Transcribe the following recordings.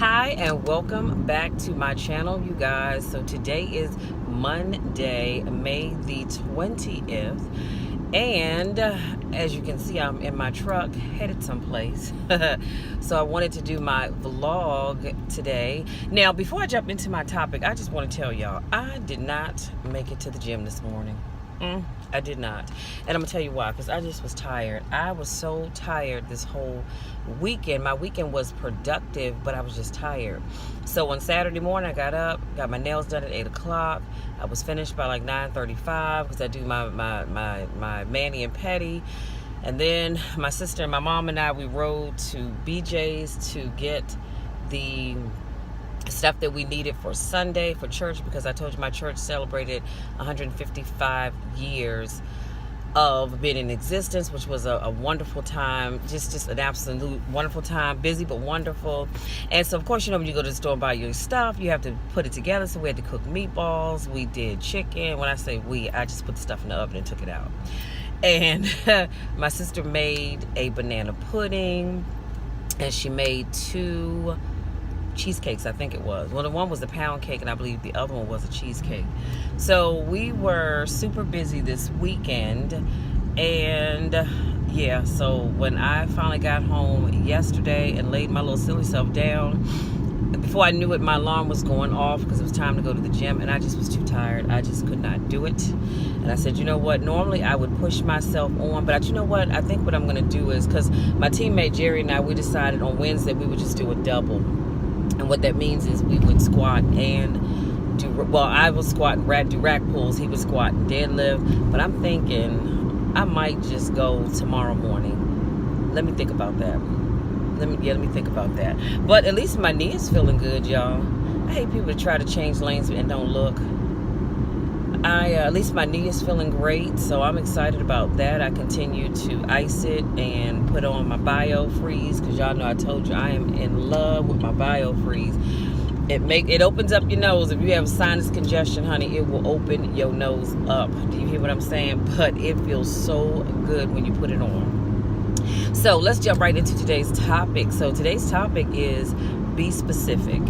Hi and welcome back to my channel, you guys. So today is Monday, May the 20th, and as you can see, I'm in my truck headed someplace. So I wanted to do my vlog today. Now, before I jump into my topic, I just want to tell y'all, I did not make it to the gym this morning. I did not. And I'm gonna tell you why, because I just was tired. I was so tired this whole weekend. My weekend was productive, but I was just tired. So on Saturday morning, I got up, got my nails done at 8 o'clock. I was finished by like 9:35 because I do my mani and pedi. And then my sister and my mom and I, we rode to BJ's to get the stuff that we needed for Sunday for church, because I told you my church celebrated 155 years of being in existence, which was a wonderful time, just an absolute wonderful time, busy but wonderful. And so of course, you know, when you go to the store and buy your stuff, you have to put it together. So we had to cook meatballs, we did chicken. When I say we, I just put the stuff in the oven and took it out. And my sister made a banana pudding, and she made 2 cheesecakes, I think it was. Well, the one was a pound cake, and I believe the other one was a cheesecake. So we were super busy this weekend, and yeah, so when I finally got home yesterday and laid my little silly self down, before I knew it, my alarm was going off because it was time to go to the gym, and I just was too tired. I just could not do it. And I said, you know what, normally I would push myself on, but you know what, I think what I'm going to do is, because my teammate Jerry and I, we decided on Wednesday we would just do a double. And what that means is we would squat and do, well, I was squat and do rack pulls. He would squat and deadlift. But I'm thinking I might just go tomorrow morning. Let me think about that. Let me think about that. But at least my knee is feeling good, y'all. I hate people that try to change lanes and don't look. At least my knee is feeling great, so I'm excited about that. I continue to ice it and put on my BioFreeze, because y'all know I told you I am in love with my BioFreeze. It opens up your nose. If you have sinus congestion, honey, it will open your nose up. Do you hear what I'm saying? But it feels so good when you put it on. So let's jump right into today's topic. So today's topic is be specific.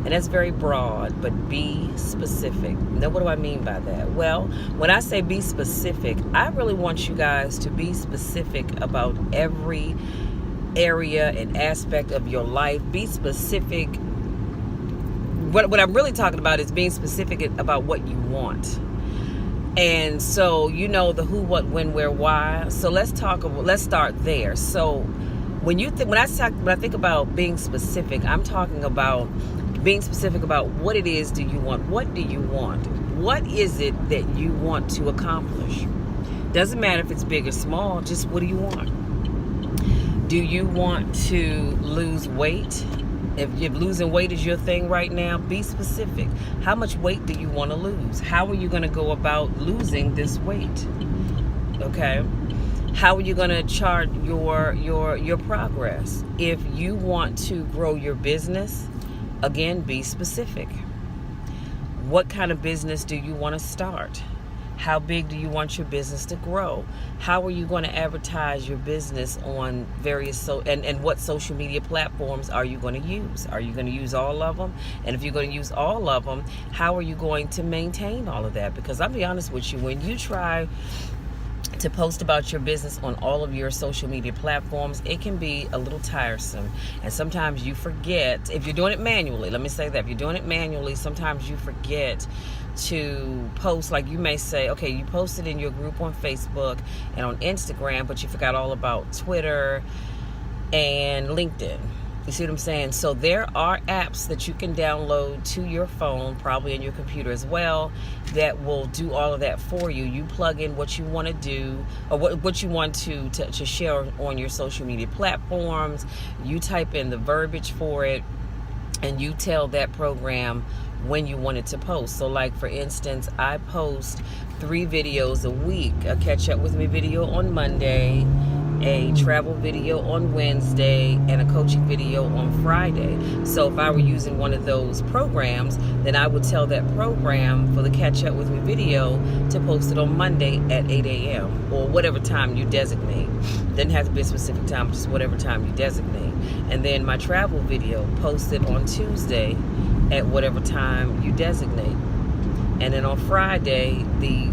And that's very broad, but be specific. Now, what do I mean by that? Well, when I say be specific, I really want you guys to be specific about every area and aspect of your life. Be specific. What I'm really talking about is being specific about what you want. And so, you know, the who, what, when, where, why. So let's start there. So when I think about being specific, I'm talking about being specific about what it is do you want. What do you want? What is it that you want to accomplish? Doesn't matter if it's big or small, just what do you want? Do you want to lose weight? If losing weight is your thing right now, be specific. How much weight do you want to lose? How are you going to go about losing this weight? Okay? How are you going to chart your progress? If you want to grow your business, again, be specific. What kind of business do you want to start? How big do you want your business to grow? How are you going to advertise your business on various and what social media platforms are you going to use? Are you going to use all of them? And if you're going to use all of them, how are you going to maintain all of that? Because I'll be honest with you, when you try to post about your business on all of your social media platforms, it can be a little tiresome. And sometimes you forget, if you're doing it manually, let me say that, if you're doing it manually, sometimes you forget to post. Like, you may say, okay, you posted in your group on Facebook and on Instagram, but you forgot all about Twitter and LinkedIn. You see what I'm saying? So there are apps that you can download to your phone, probably in your computer as well, that will do all of that for you. You plug in what you want to do, or what you want to share on your social media platforms. You type in the verbiage for it, and you tell that program when you want it to post. So like, for instance, I post 3 videos a week. A catch up with me video on Monday, a travel video on Wednesday, and a coaching video on Friday. So if I were using one of those programs, then I would tell that program for the Catch Up With Me video to post it on Monday at 8 a.m. or whatever time you designate. Doesn't have to be a specific time, just whatever time you designate. And then my travel video posted on Tuesday at whatever time you designate. And then on Friday, the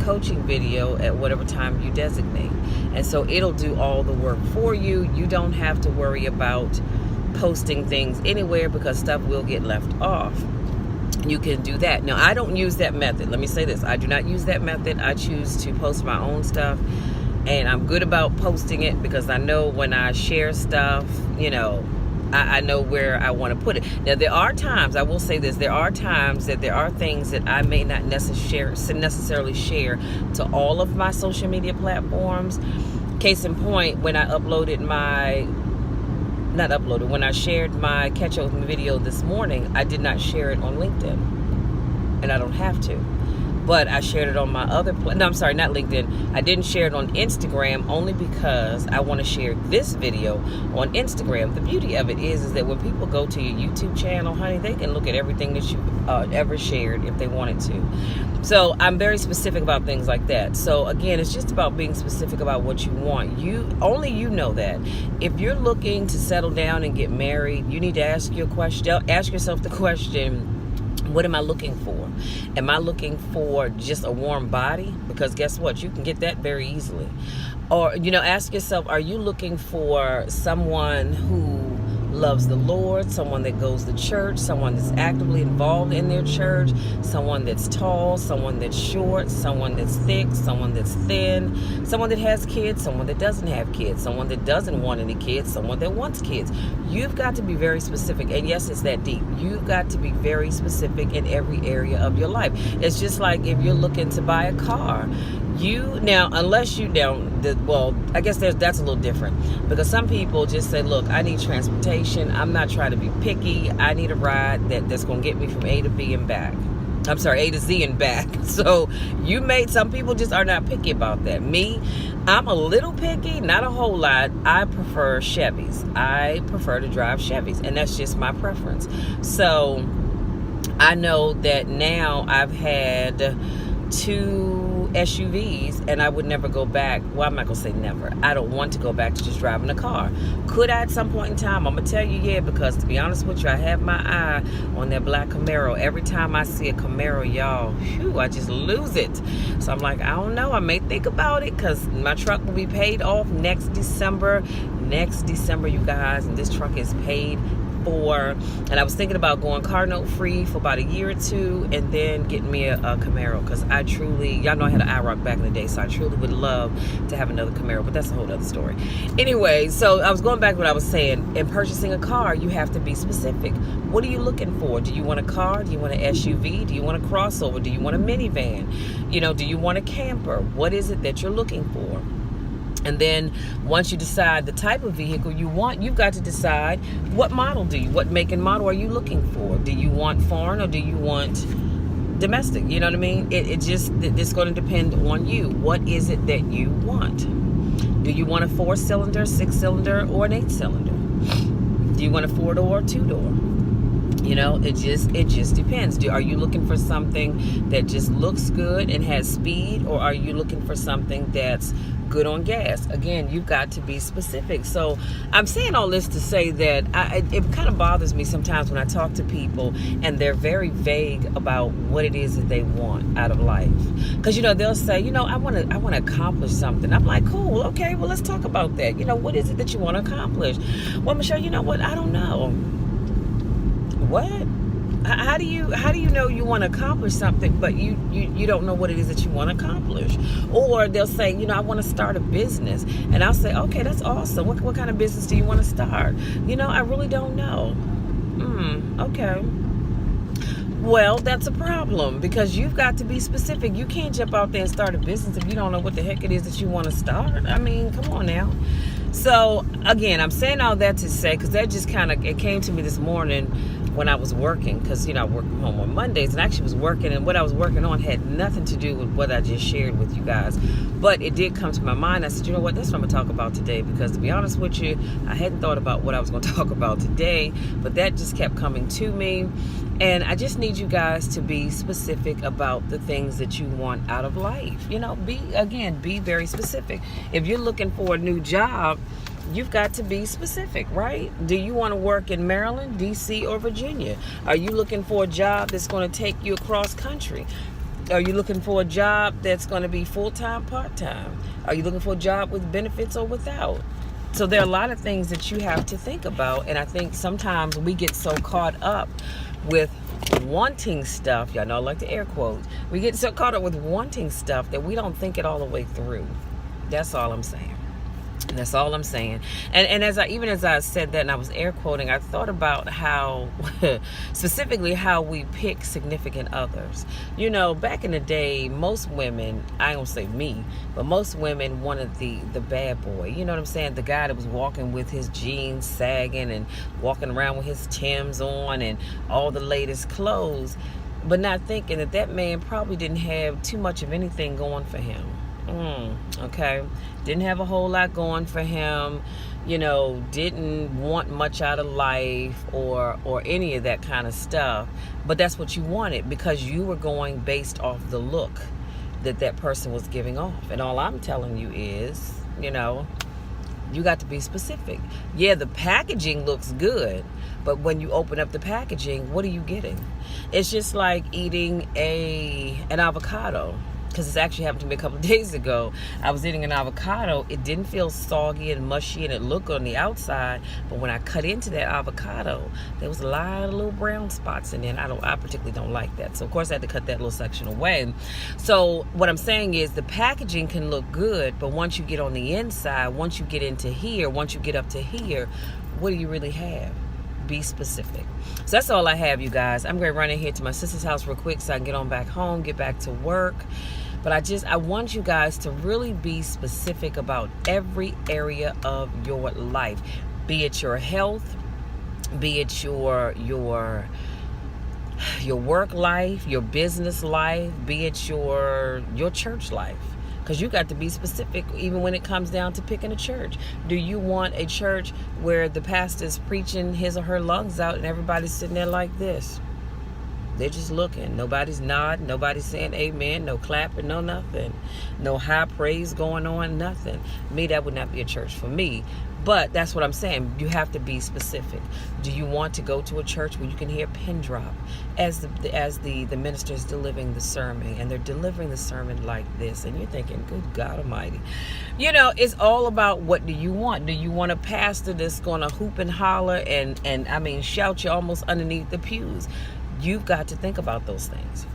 coaching video at whatever time you designate. And so it'll do all the work for you. You don't have to worry about posting things anywhere because stuff will get left off. You can do that. Now, I don't use that method. Let me say this. I do not use that method. I choose to post my own stuff. And I'm good about posting it because I know when I share stuff, I know where I want to put it. Now, there are times, I will say this, there are times that there are things that I may not necessarily share to all of my social media platforms. Case in point, when I when I shared my Catch Up With Me video this morning, I did not share it on LinkedIn. And I don't have to. But I shared it on my other no, I'm sorry, not LinkedIn. I didn't share it on Instagram only because I want to share this video on Instagram. The beauty of it is that when people go to your YouTube channel, honey, they can look at everything that you ever shared if they wanted to. So I'm very specific about things like that. So again, it's just about being specific about what you want. You know that. If you're looking to settle down and get married, you need to ask yourself the question, what am I looking for? Am I looking for just a warm body? Because guess what? You can get that very easily. Or, ask yourself, are you looking for someone who loves the Lord, someone that goes to church, someone that's actively involved in their church, someone that's tall, someone that's short, someone that's thick, someone that's thin, someone that has kids, someone that doesn't have kids, someone that doesn't want any kids, someone that wants kids? You've got to be very specific. And yes, it's that deep. You've got to be very specific in every area of your life. It's just like if you're looking to buy a car. I guess that's a little different, because some people just say, look, I need transportation. I'm not trying to be picky. I need a ride that's going to get me from A to B and back. I'm sorry, A to Z and back. So some people just are not picky about that. Me, I'm a little picky, not a whole lot. I prefer Chevys. I prefer to drive Chevys, and that's just my preference. So I know that now I've had 2 SUVs, and I would never go back. Well, I'm not going to say never. I don't want to go back to just driving a car. Could I at some point in time? I'm going to tell you, yeah, because to be honest with you, I have my eye on that black Camaro. Every time I see a Camaro, y'all, I just lose it. So I'm like, I don't know. I may think about it because my truck will be paid off next December. You guys, and this truck is paid for. And I was thinking about going car note free for about a year or 2 and then getting me a Camaro, because I truly, y'all know I had an IROC back in the day, so I truly would love to have another Camaro, but that's a whole other story. Anyway, so I was going back to what I was saying. In purchasing a car, you have to be specific. What are you looking for? Do you want a car? Do you want an SUV? Do you want a crossover? Do you want a minivan? Do you want a camper? What is it that you're looking for? And then once you decide the type of vehicle you want, you've got to decide what model what make and model are you looking for? Do you want foreign or do you want domestic? You know what I mean? It's going to depend on you. What is it that you want? Do you want a 4-cylinder, 6-cylinder, or an 8-cylinder? Do you want a 4-door or 2-door? It just depends. Are you looking for something that just looks good and has speed, or are you looking for something that's good on gas? Again, you've got to be specific. So I'm saying all this to say that it kind of bothers me sometimes when I talk to people and they're very vague about what it is that they want out of life. Because they'll say, I want to accomplish something. I'm like, cool, okay, well, let's talk about that. What is it that you want to accomplish? Well, Michelle, you know what? I don't know. What? How do you know you want to accomplish something, but you don't know what it is that you want to accomplish? Or they'll say, I want to start a business, and I'll say, okay, that's awesome. What kind of business do you want to start? I really don't know. Okay. Well, that's a problem, because you've got to be specific. You can't jump out there and start a business if you don't know what the heck it is that you want to start. I mean, come on now. So again, I'm saying all that to say, because that just kind of, it came to me this morning when I was working, because I work from home on Mondays, and I actually was working, and what I was working on had nothing to do with what I just shared with you guys, but it did come to my mind. I said, you know what, that's what I'm gonna talk about today, because to be honest with you, I hadn't thought about what I was going to talk about today, but that just kept coming to me. And I just need you guys to be specific about the things that you want out of life. Be very specific. If you're looking for a new job, you've got to be specific, right? Do you want to work in Maryland, DC, or Virginia? Are you looking for a job that's going to take you across country? Are you looking for a job that's going to be full-time, part-time? Are you looking for a job with benefits or without? So there are a lot of things that you have to think about, and I think sometimes we get so caught up with wanting stuff. Y'all know I like to air quote. We get so caught up with wanting stuff that we don't think it all the way through. That's all I'm saying. That's all I'm saying. And as I said that and I was air quoting, I thought about how specifically how we pick significant others. Back in the day, most women, I don't say me, but most women wanted the bad boy. You know what I'm saying? The guy that was walking with his jeans sagging and walking around with his Timbs on and all the latest clothes, but not thinking that man probably didn't have too much of anything going for him. Okay, didn't have a whole lot going for him, didn't want much out of life or any of that kind of stuff, but that's what you wanted because you were going based off the look that person was giving off. And all I'm telling you is, you got to be specific. Yeah, the packaging looks good, but when you open up the packaging, what are you getting? It's just like eating an avocado. Because this actually happened to me a couple of days ago. I was eating an avocado. It didn't feel soggy and mushy, and it looked good on the outside. But when I cut into that avocado, there was a lot of little brown spots in there. And I particularly don't like that. So of course I had to cut that little section away. So what I'm saying is the packaging can look good, but once you get on the inside, once you get into here, once you get up to here, what do you really have? Be specific. So that's all I have, you guys. I'm going to run in here to my sister's house real quick so I can get on back home, get back to work. But I want you guys to really be specific about every area of your life, be it your health, be it your work life, your business life, be it your church life. Because you got to be specific even when it comes down to picking a church. Do you want a church where the pastor's preaching his or her lungs out and everybody's sitting there like this? They're just looking. Nobody's nodding. Nobody's saying amen. No clapping. No nothing. No high praise going on. Nothing. Me, that would not be a church for me. But that's what I'm saying. You have to be specific. Do you want to go to a church where you can hear pin drop as the minister's delivering the sermon, and they're delivering the sermon like this, and you're thinking, good God Almighty. It's all about what do you want. Do you want a pastor that's going to hoop and holler and shout you almost underneath the pews? You've got to think about those things.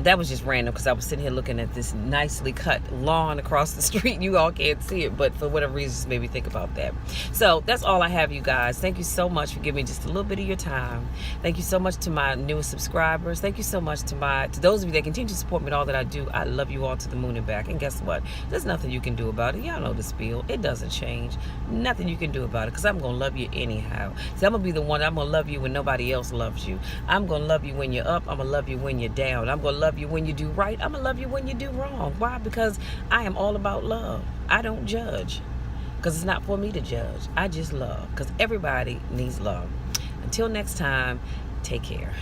That was just random because I was sitting here looking at this nicely cut lawn across the street. You all can't see it, but for whatever reason, it made me think about that. So that's all I have, you guys. Thank you so much for giving me just a little bit of your time. Thank you so much to my newest subscribers. Thank you so much to those of you that continue to support me in all that I do. I love you all to the moon and back. And guess what? There's nothing you can do about it. Y'all know the spiel. It doesn't change. Nothing you can do about it because I'm going to love you anyhow. So I'm going to be the one. I'm going to love you when nobody else loves you. I'm going to love you when you're up. I'm going to love you when you're down. I'm going to love you when you do right. I'm gonna love you when you do wrong. Why? Because I am all about love. I don't judge because it's not for me to judge. I just love because everybody needs love. Until next time, take care.